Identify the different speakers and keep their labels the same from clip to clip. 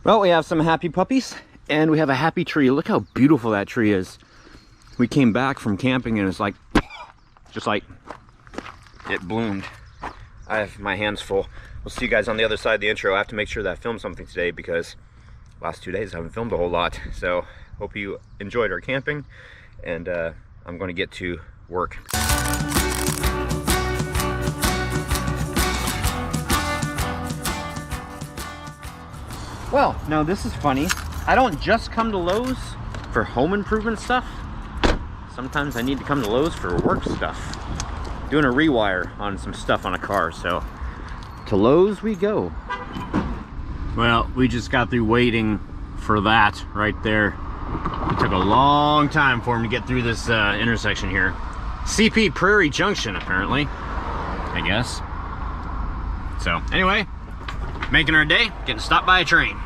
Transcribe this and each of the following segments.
Speaker 1: Well, we have some happy puppies and we have a happy tree. Look how beautiful that tree is. We came back from camping and it's like, just like it bloomed. I have my hands full. We'll see you guys on the other side of the intro. I have to make sure that I film something today because last 2 days I haven't filmed a whole lot. So hope you enjoyed our camping, and I'm going to get to work. Well, now this is funny. I don't just come to Lowe's for home improvement stuff. Sometimes I need to come to Lowe's for work stuff. Doing a rewire on some stuff on a car, so to Lowe's we go. Well, we just got through waiting for that right there. It took a long time for him to get through this intersection here. CP Prairie Junction, apparently, I guess. So, anyway, making our day, getting stopped by a train.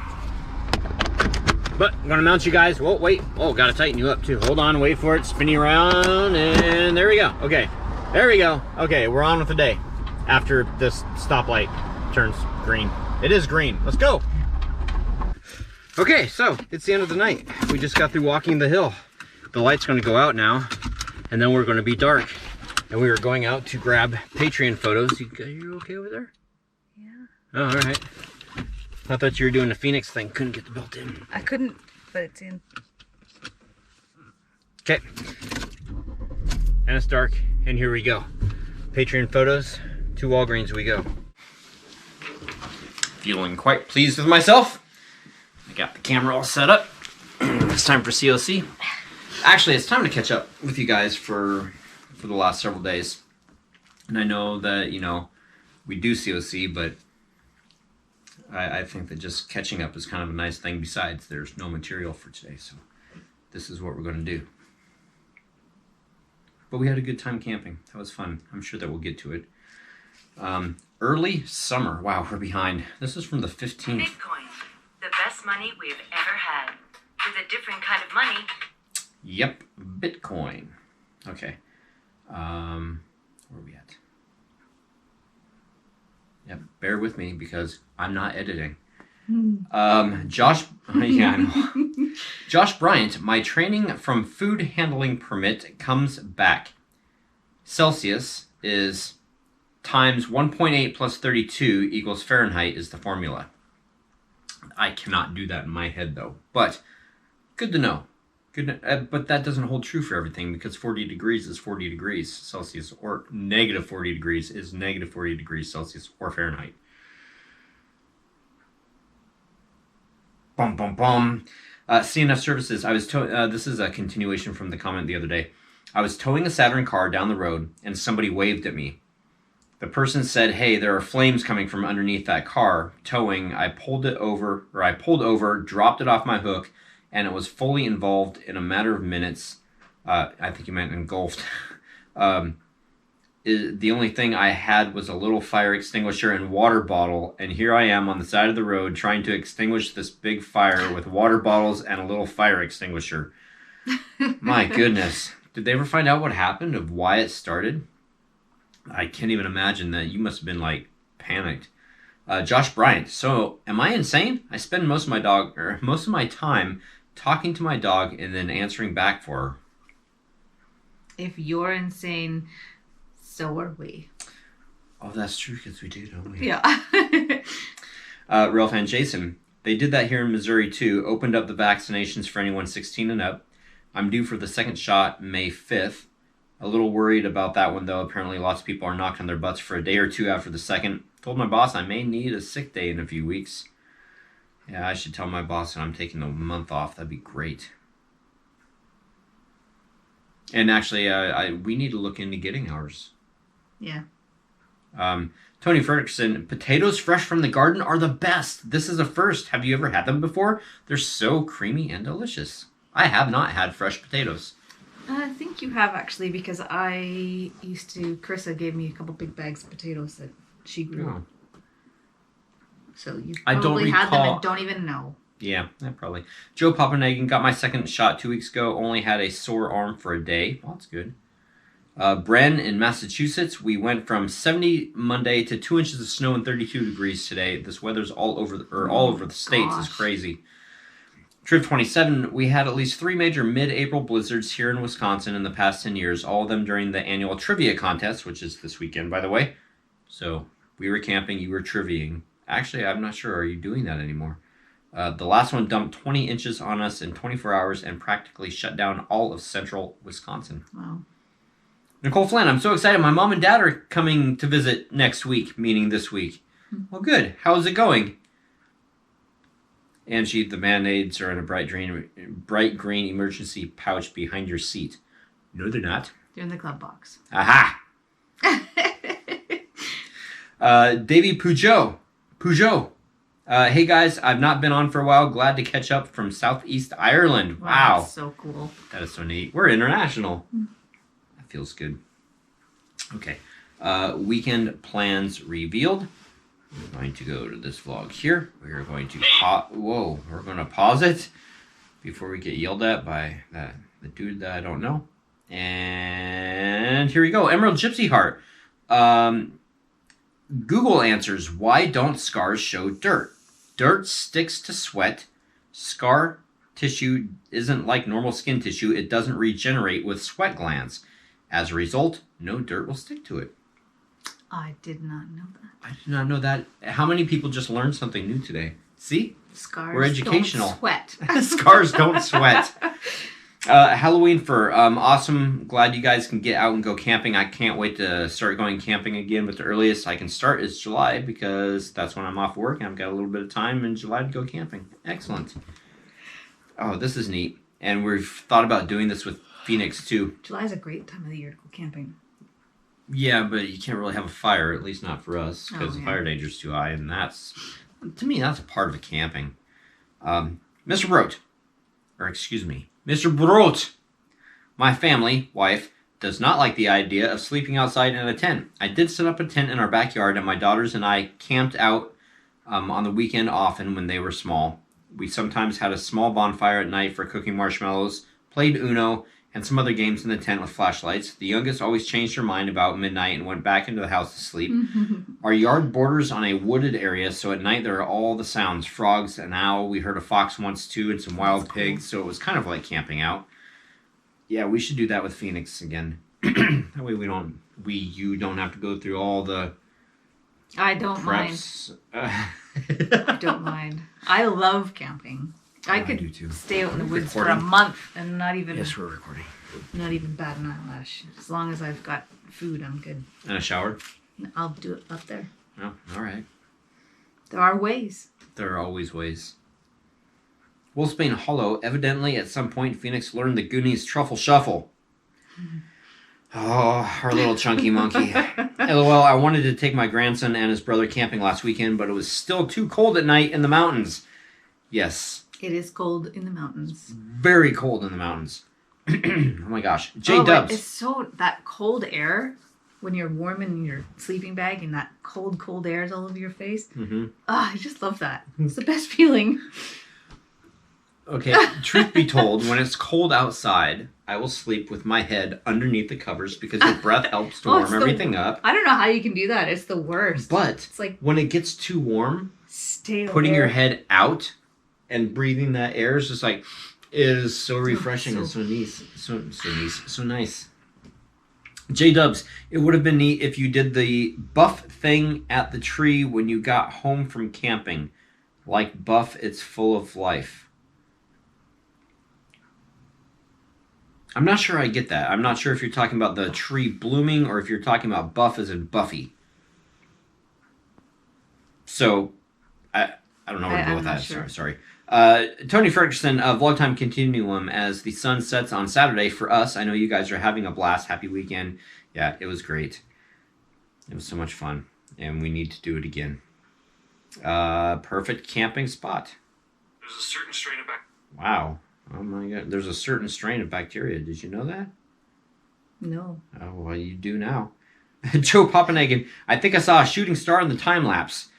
Speaker 1: But I'm gonna mount you guys. Whoa, wait. Oh, gotta tighten you up too. Hold on, wait for it. Spinning around, and there we go. Okay, there we go. Okay, we're on with the day. After this stoplight turns green. It is green. Let's go. Okay, so it's the end of the night. We just got through walking the hill. The light's gonna go out now, and then we're gonna be dark. And we were going out to grab Patreon photos. You okay over there?
Speaker 2: Yeah.
Speaker 1: Oh, all right. I thought you were doing the Phoenix thing. Couldn't get the belt in.
Speaker 2: I couldn't, but it's in.
Speaker 1: Okay. And it's dark, and here we go. Patreon photos, to Walgreens we go. Feeling quite pleased with myself. I got the camera all set up. It's time for COC. Actually, it's time to catch up with you guys for the last several days. And I know that, you know, we do COC, but I think that just catching up is kind of a nice thing. Besides, there's no material for today, so this is what we're going to do. But we had a good time camping. That was fun. I'm sure that we'll get to it. Early summer. Wow, we're behind. This is from the 15th.
Speaker 3: Bitcoin, the best money we've ever had. With a different kind of money.
Speaker 1: Yep, Bitcoin. Okay. Where are we at? Yep, bear with me because I'm not editing. Josh, yeah, I know. Josh Bryant, my training from food handling permit comes back. Celsius is times 1.8 plus 32 equals Fahrenheit is the formula. I cannot do that in my head though, but good to know. But that doesn't hold true for everything because 40 degrees is 40 degrees Celsius, or negative 40 degrees is negative 40 degrees Celsius or Fahrenheit. Bum, bum, bum. CNF Services. I was this is a continuation from the comment the other day. I was towing a Saturn car down the road and somebody waved at me. The person said, "Hey, there are flames coming from underneath that car." Towing, I pulled over, dropped it off my hook, and it was fully involved in a matter of minutes. I think you meant engulfed. The only thing I had was a little fire extinguisher and water bottle, and here I am on the side of the road trying to extinguish this big fire with water bottles and a little fire extinguisher. My goodness. Did they ever find out what happened, of why it started? I can't even imagine that. You must have been, like, panicked. Josh Bryant. So, am I insane? I spend most of my time talking to my dog and then answering back for her.
Speaker 2: If you're insane, so are we.
Speaker 1: Oh, that's true, because we do, don't we?
Speaker 2: Yeah.
Speaker 1: Real fan Jason. They did that here in Missouri, too. Opened up the vaccinations for anyone 16 and up. I'm due for the second shot May 5th. A little worried about that one, though. Apparently lots of people are knocking their butts for a day or two after the second. Told my boss I may need a sick day in a few weeks. Yeah, I should tell my boss that I'm taking a month off. That'd be great. And actually, we need to look into getting ours.
Speaker 2: Yeah.
Speaker 1: Tony Ferguson, potatoes fresh from the garden are the best. This is a first. Have you ever had them before? They're so creamy and delicious. I have not had fresh potatoes.
Speaker 2: I think you have, actually, because Carissa gave me a couple big bags of potatoes that she grew.
Speaker 1: Oh.
Speaker 2: So you
Speaker 1: I don't
Speaker 2: probably had them
Speaker 1: recall-
Speaker 2: and don't even know.
Speaker 1: Yeah, probably. Joe Papanegan got my second shot 2 weeks ago. Only had a sore arm for a day. Well, that's good. Bren in Massachusetts, we went from 70 Monday to 2 inches of snow and 32 degrees today. This weather's all over the states. It's crazy. Trip 27, we had at least 3 major mid-April blizzards here in Wisconsin in the past 10 years, all of them during the annual trivia contest, which is this weekend, by the way. So we were camping, you were triviaing. Actually, I'm not sure. Are you doing that anymore? The last one dumped 20 inches on us in 24 hours and practically shut down all of central Wisconsin.
Speaker 2: Wow.
Speaker 1: Nicole Flynn, I'm so excited. My mom and dad are coming to visit next week, meaning this week. Well, good. How's it going? Angie, the Band-Aids are in a bright green emergency pouch behind your seat. No, they're not.
Speaker 2: They're in the glove box.
Speaker 1: Aha! Davey Peugeot. Hey guys, I've not been on for a while. Glad to catch up from Southeast Ireland. Wow.
Speaker 2: That's so cool.
Speaker 1: That is so neat. We're international. That feels good. Okay. Weekend plans revealed. We're going to go to this vlog here. We're going to we're going to pause it before we get yelled at by the dude that I don't know. And here we go. Emerald Gypsy Heart. Google answers, why don't scars show dirt? Dirt sticks to sweat. Scar tissue isn't like normal skin tissue. It doesn't regenerate with sweat glands. As a result, no dirt will stick to it.
Speaker 2: I did not know that.
Speaker 1: I did not know that. How many people just learned something new today? See?
Speaker 2: Scars
Speaker 1: We're educational.
Speaker 2: don't sweat.
Speaker 1: Scars don't sweat. Halloween Fur. Awesome. Glad you guys can get out and go camping. I can't wait to start going camping again, but the earliest I can start is July because that's when I'm off work and I've got a little bit of time in July to go camping. Excellent. Oh, this is neat. And we've thought about doing this with Phoenix too.
Speaker 2: July's a great time of the year to go camping.
Speaker 1: Yeah, but you can't really have a fire, at least not for us, because the fire danger is too high, and that's, to me, that's a part of a camping. Mr. Brot, my family, wife, does not like the idea of sleeping outside in a tent. I did set up a tent in our backyard, and my daughters and I camped out on the weekend often when they were small. We sometimes had a small bonfire at night for cooking marshmallows, played Uno, and some other games in the tent with flashlights. The youngest always changed her mind about midnight and went back into the house to sleep. Our yard borders on a wooded area, so at night there are all the sounds. Frogs, an owl, we heard a fox once too, and some wild pigs, so it was kind of like camping out. Yeah, we should do that with Phoenix again. That way you don't have to go through all the
Speaker 2: I don't
Speaker 1: preps.
Speaker 2: I don't mind. I love camping. I
Speaker 1: do
Speaker 2: could
Speaker 1: too.
Speaker 2: stay out in the woods for
Speaker 1: Recording?
Speaker 2: a month and not even
Speaker 1: Yes, we're recording.
Speaker 2: not even bat an eyelash. As long as I've got food, I'm good.
Speaker 1: And a shower?
Speaker 2: I'll do it up there.
Speaker 1: Oh, all right.
Speaker 2: There are ways.
Speaker 1: There are always ways. Wolfsbane Hollow. Evidently, at some point, Phoenix learned the Goonies Truffle Shuffle. Oh, our little chunky monkey. LOL, I wanted to take my grandson and his brother camping last weekend, but it was still too cold at night in the mountains. Yes.
Speaker 2: It is cold in the mountains.
Speaker 1: Very cold in the mountains. Oh my gosh.
Speaker 2: Dubs. It's so, that cold air, when you're warm in your sleeping bag and that cold air is all over your face. I just love that. It's the best feeling.
Speaker 1: Okay, truth be told, when it's cold outside, I will sleep with my head underneath the covers because your breath helps to warm everything up.
Speaker 2: I don't know how you can do that. It's the worst.
Speaker 1: But
Speaker 2: it's like
Speaker 1: when it gets too warm,
Speaker 2: stale
Speaker 1: putting
Speaker 2: air.
Speaker 1: your head out and breathing that air is just like, it is so refreshing and so nice. So nice. J-Dubs, it would have been neat if you did the buff thing at the tree when you got home from camping. Like Buff, it's full of life. I'm not sure I get that. I'm not sure if you're talking about the tree blooming or if you're talking about Buff as in Buffy. So, I don't know where to go with that.
Speaker 2: Sure.
Speaker 1: Sorry. Tony Ferguson, Vlog Time Continuum as the sun sets on Saturday for us. I know you guys are having a blast. Happy weekend. Yeah, it was great. It was so much fun. And we need to do it again. Perfect camping spot.
Speaker 4: There's a certain strain of
Speaker 1: Wow. Oh my God. There's a certain strain of bacteria. Did you know that?
Speaker 2: No.
Speaker 1: Oh, well, you do now. Joe Papanegan, I think I saw a shooting star in the time lapse.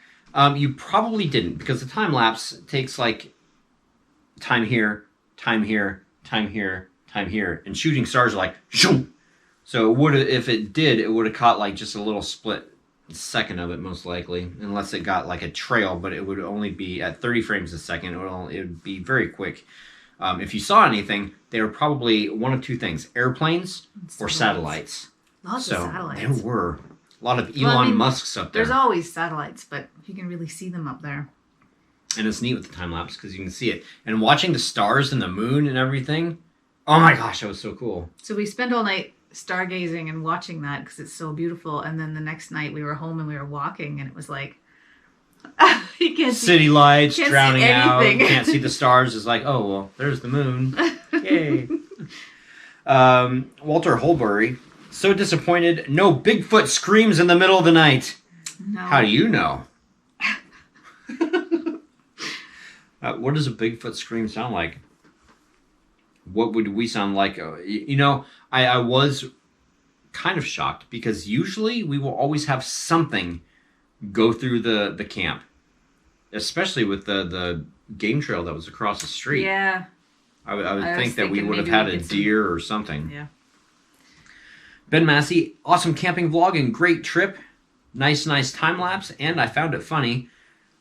Speaker 1: You probably didn't because the time lapse takes like time here, time here, time here, time here. And shooting stars are like, shoom. So it would if it did, it would have caught like just a little split second of it most likely, unless it got like a trail, but it would only be at 30 frames a second. It would be very quick. If you saw anything, they were probably one of two things: airplanes or satellites.
Speaker 2: Lots of satellites.
Speaker 1: There were a lot of Elon Musks up there.
Speaker 2: There's always satellites, but you can really see them up there.
Speaker 1: And it's neat with the time lapse because you can see it. And watching the stars and the moon and everything. Oh my gosh, that was so cool.
Speaker 2: So we spent all night stargazing and watching that because it's so beautiful. And then the next night we were home and we were walking, and it was like, you can't see
Speaker 1: city lights drowning out.
Speaker 2: anything.
Speaker 1: You can't see the stars. It's like, oh well, there's the moon. Yay. Walter Holbury, so disappointed. No Bigfoot screams in the middle of the night.
Speaker 2: No.
Speaker 1: How do you know? What does a Bigfoot scream sound like? What would we sound like? I was kind of shocked because usually we will always have something go through the camp, especially with the game trail that was across the street.
Speaker 2: Yeah.
Speaker 1: I would think that we would have had a deer or something.
Speaker 2: Yeah.
Speaker 1: Ben Massey, awesome camping vlog and great trip. Nice time lapse, and I found it funny.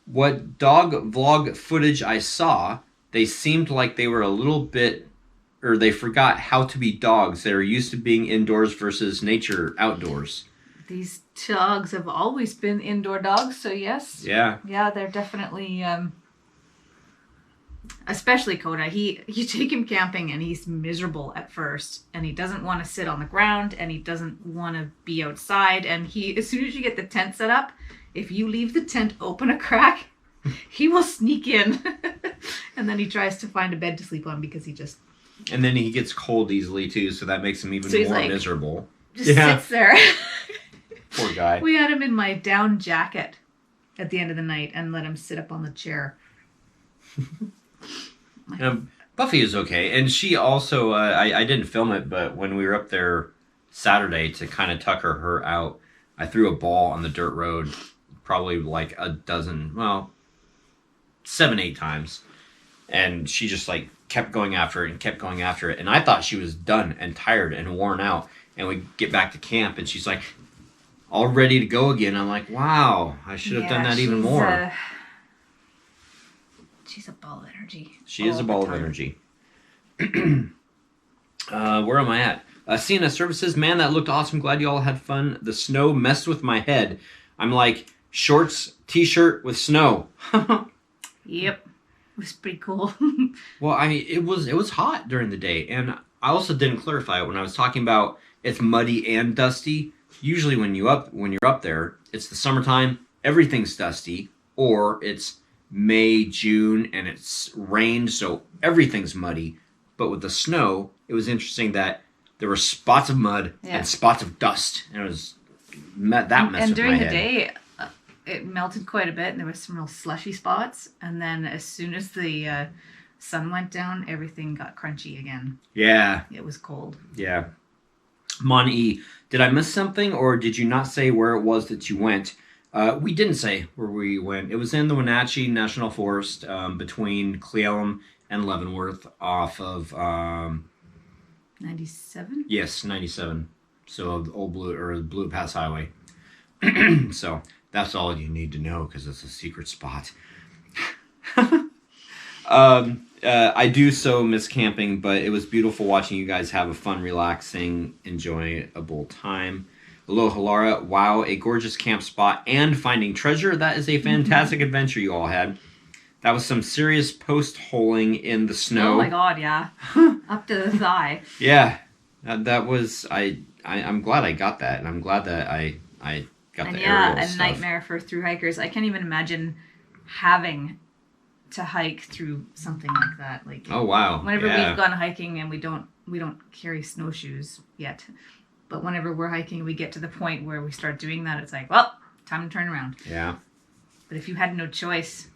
Speaker 1: What dog vlog footage I saw, they seemed like they were a little bit, or they forgot how to be dogs. They were used to being indoors versus nature outdoors. These
Speaker 2: dogs have always been indoor dogs, so yes.
Speaker 1: Yeah.
Speaker 2: Yeah, they're definitely, especially Coda. You take him camping and he's miserable at first, and he doesn't want to sit on the ground, and he doesn't want to be outside, and as soon as you get the tent set up, if you leave the tent open a crack, he will sneak in. And then he tries to find a bed to sleep on because he just...
Speaker 1: And then he gets cold easily too, so that makes him even more miserable.
Speaker 2: Just sits there.
Speaker 1: Poor guy.
Speaker 2: We had him in my down jacket at the end of the night and let him sit up on the chair.
Speaker 1: Buffy is okay. And she also, I didn't film it, but when we were up there Saturday to kind of tucker her out, I threw a ball on the dirt road probably like 7-8 times. And she just like kept going after it and kept going after it. And I thought she was done and tired and worn out. And we get back to camp and she's like all ready to go again. I'm like, wow, I should have done that even more.
Speaker 2: She's a ball of energy.
Speaker 1: She is a ball of energy. Where am I at? CNS Services, man, that looked awesome. Glad you all had fun. The snow messed with my head. I'm like, shorts, t-shirt with snow.
Speaker 2: Yep. It was pretty cool.
Speaker 1: Well, I mean, it was hot during the day. And I also didn't clarify it when I was talking about it's muddy and dusty. Usually when you're up there, it's the summertime, everything's dusty, or it's May, June, and it's rained, so everything's muddy. But with the snow, it was interesting that there were spots of mud and spots of dust. And it was that messed with my head.
Speaker 2: And during the day, it melted quite a bit, and there was some real slushy spots. And then as soon as the sun went down, everything got crunchy again.
Speaker 1: Yeah.
Speaker 2: It was cold.
Speaker 1: Yeah. Mon E, did I miss something, or did you not say where it was that you went? We didn't say where we went. It was in the Wenatchee National Forest between Cle Elum and Leavenworth off of...
Speaker 2: 97?
Speaker 1: Yes, 97. So the old Blue Pass Highway. So that's all you need to know because it's a secret spot. I do so miss camping, but it was beautiful watching you guys have a fun, relaxing, enjoyable time. Aloha Lara, wow, a gorgeous camp spot and finding treasure. That is a fantastic adventure you all had. That was some serious post-holing in the snow.
Speaker 2: Oh my god, yeah. Up to the thigh.
Speaker 1: Yeah. That was, I'm glad I got that, and I'm glad that I got the aerial stuff.
Speaker 2: A nightmare for thru hikers. I can't even imagine having to hike through something like that. Like,
Speaker 1: oh wow.
Speaker 2: Whenever we've gone hiking and we don't carry snowshoes yet. But whenever we're hiking, we get to the point where we start doing that. It's like, well, time to turn around.
Speaker 1: Yeah.
Speaker 2: But if you had no choice,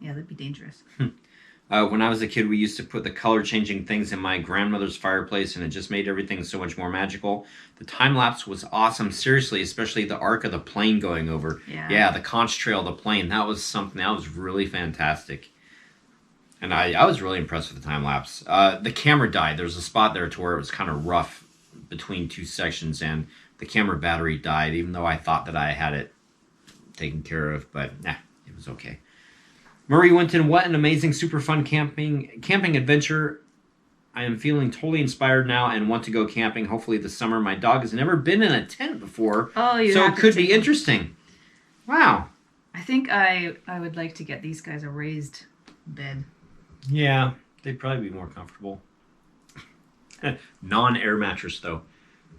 Speaker 2: yeah, that'd be dangerous.
Speaker 1: When I was a kid, we used to put the color-changing things in my grandmother's fireplace, and it just made everything so much more magical. The time-lapse was awesome, seriously, especially the arc of the plane going over. Yeah, the conch trail of the plane. That was something that was really fantastic. And I was really impressed with the time-lapse. The camera died. There was a spot there to where it was kind of rough between two sections, and the camera battery died, even though I thought that I had it taken care of, but nah, it was okay. Murray Winton, what an amazing, super fun camping adventure. I am feeling totally inspired now and want to go camping, hopefully this summer. My dog has never been in a tent before, so it could be interesting. Wow.
Speaker 2: I think I would like to get these guys a raised bed.
Speaker 1: Yeah, they'd probably be more comfortable. Non-air mattress, though.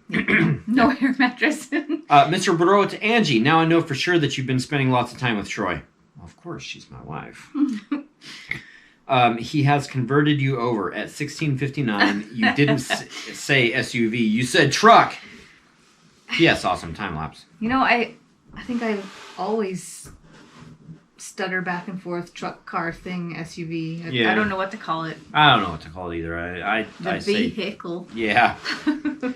Speaker 2: No air mattress.
Speaker 1: Mr. Burrow to Angie. Now I know for sure that you've been spending lots of time with Troy. Well, of course, she's my wife. He has converted you over at 16:59. You didn't say SUV. You said truck. Yes, awesome time lapse.
Speaker 2: You know, I think I always stutter back and forth, truck, car thing, SUV.
Speaker 1: Yeah.
Speaker 2: I don't know what to call it.
Speaker 1: I don't know what to call it either. I say
Speaker 2: vehicle.
Speaker 1: Yeah.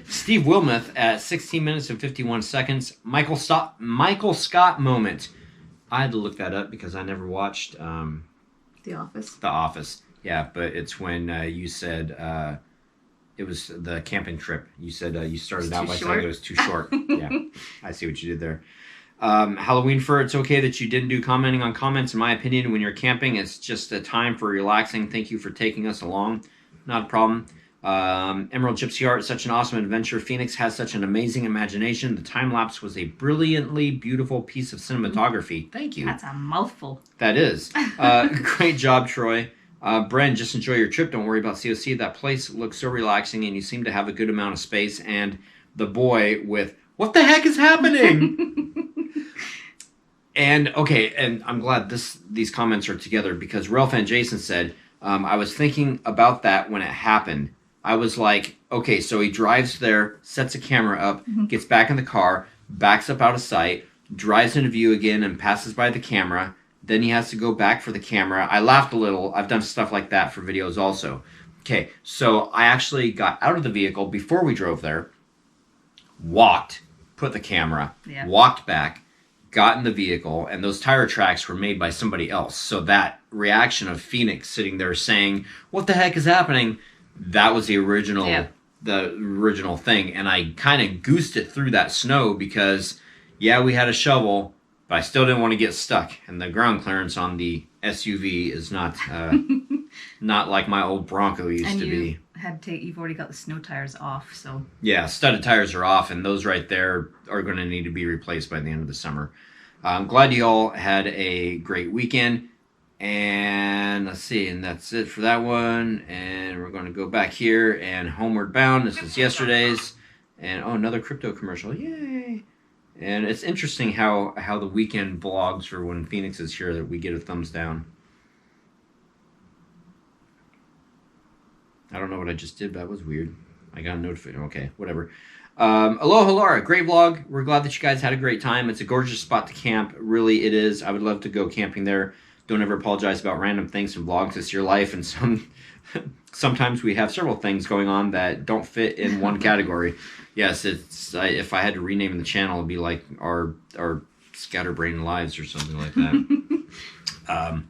Speaker 1: Steve Wilmoth at 16 minutes and 51 seconds. Michael Scott moment. I had to look that up because I never watched
Speaker 2: The Office.
Speaker 1: The Office. Yeah, but it's when you said it was the camping trip. You said you started out by saying it was too short. Yeah, I see what you did there. Halloween Fur, it's okay that you didn't do commenting on comments. In my opinion, when you're camping, it's just a time for relaxing. Thank you for taking us along. Not a problem. Emerald Gypsy Art, such an awesome adventure. Phoenix has such an amazing imagination. The time lapse was a brilliantly beautiful piece of cinematography. Thank you.
Speaker 2: That's a mouthful.
Speaker 1: That is. Great job, Troy. Bren, just enjoy your trip. Don't worry about COC. That place looks so relaxing, and you seem to have a good amount of space. And the boy with, what the heck is happening? And, okay, and I'm glad these comments are together because Ralph and Jason said, I was thinking about that when it happened. I was like, okay, so he drives there, sets a camera up, gets back in the car, backs up out of sight, drives into view again and passes by the camera. Then he has to go back for the camera. I laughed a little. I've done stuff like that for videos also. Okay, so I actually got out of the vehicle before we drove there, walked, put the camera, walked back, got in the vehicle, and those tire tracks were made by somebody else. So that reaction of Phoenix sitting there saying, what the heck is happening? That was the original thing. And I kind of goosed it through that snow because, yeah, we had a shovel, but I still didn't want to get stuck. And the ground clearance on the SUV is not not like my old Bronco used to be.
Speaker 2: You've already got the snow tires off, so.
Speaker 1: Yeah, studded tires are off, and those right there are going to need to be replaced by the end of the summer. I'm glad you all had a great weekend. And let's see, and that's it for that one. And we're going to go back here and Homeward Bound. This is yesterday's. And, oh, another crypto commercial. Yay! And it's interesting how the weekend vlogs for when Phoenix is here that we get a thumbs down. I don't know what I just did, but that was weird. I got a notification. Okay, whatever. Aloha Laura, great vlog. We're glad that you guys had a great time. It's a gorgeous spot to camp. Really, it is. I would love to go camping there. Don't ever apologize about random things in vlogs. It's your life, and sometimes we have several things going on that don't fit in one category. Yes, it's if I had to rename the channel, it'd be like our Scatterbrain Lives or something like that.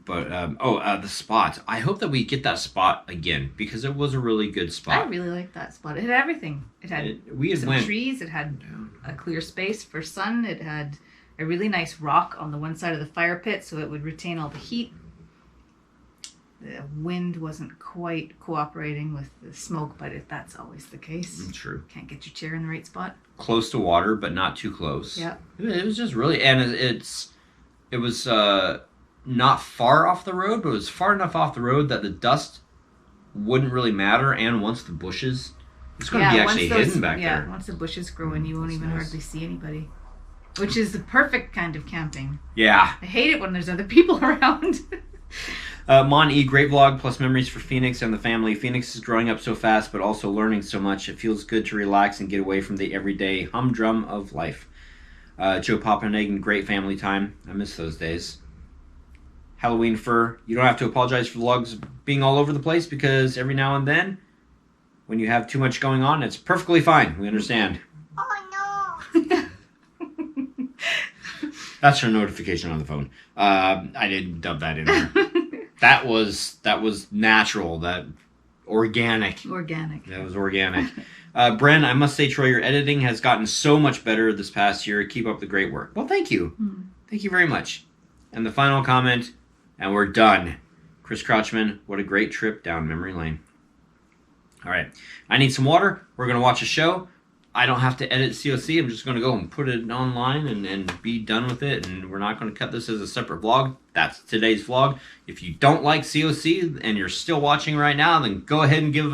Speaker 1: The spot. I hope that we get that spot again because it was a really good spot.
Speaker 2: I really like that spot. It had everything. It had some trees. It had a clear space for sun. It had a really nice rock on the one side of the fire pit so it would retain all the heat. The wind wasn't quite cooperating with the smoke, but that's always the case.
Speaker 1: True.
Speaker 2: Can't get your chair in the right spot.
Speaker 1: Close to water, but not too close.
Speaker 2: Yeah.
Speaker 1: It was just really, and it was not far off the road, but it was far enough off the road that the dust wouldn't really matter. And once the bushes, it's going to be actually hidden back there.
Speaker 2: Yeah, once the bushes grow in, you won't even hardly see anybody. Which is the perfect kind of camping.
Speaker 1: Yeah.
Speaker 2: I hate it when there's other people around.
Speaker 1: Mon E, great vlog, plus memories for Phoenix and the family. Phoenix is growing up so fast, but also learning so much. It feels good to relax and get away from the everyday humdrum of life. Joe Papanegan, great family time. I miss those days. Halloween Fur, you don't have to apologize for vlogs being all over the place because every now and then, when you have too much going on, it's perfectly fine. We understand.
Speaker 3: Oh no!
Speaker 1: That's her notification on the phone. I didn't dub that in there. That was natural. That organic.
Speaker 2: Organic.
Speaker 1: That was organic. Bren, I must say, Troy, your editing has gotten so much better this past year. Keep up the great work. Well, thank you. Thank you very much. And the final comment, and we're done. Chris Crouchman, what a great trip down memory lane. All right. I need some water. We're going to watch a show. I don't have to edit COC. I'm just going to go and put it online and be done with it. And we're not going to cut this as a separate vlog. That's today's vlog. If you don't like COC and you're still watching right now, then go ahead and give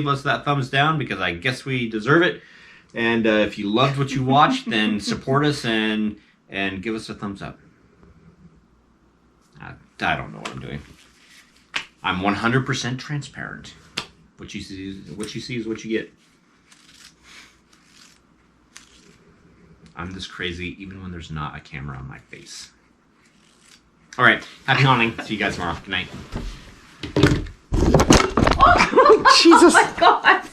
Speaker 1: us that thumbs down, because I guess we deserve it. And if you loved what you watched, then support us and give us a thumbs up. I don't know what I'm doing. I'm 100% transparent. What you see is what you get. I'm this crazy even when there's not a camera on my face. All right, happy haunting. See you guys tomorrow. Good night.
Speaker 2: Oh,
Speaker 1: Jesus.
Speaker 2: my God.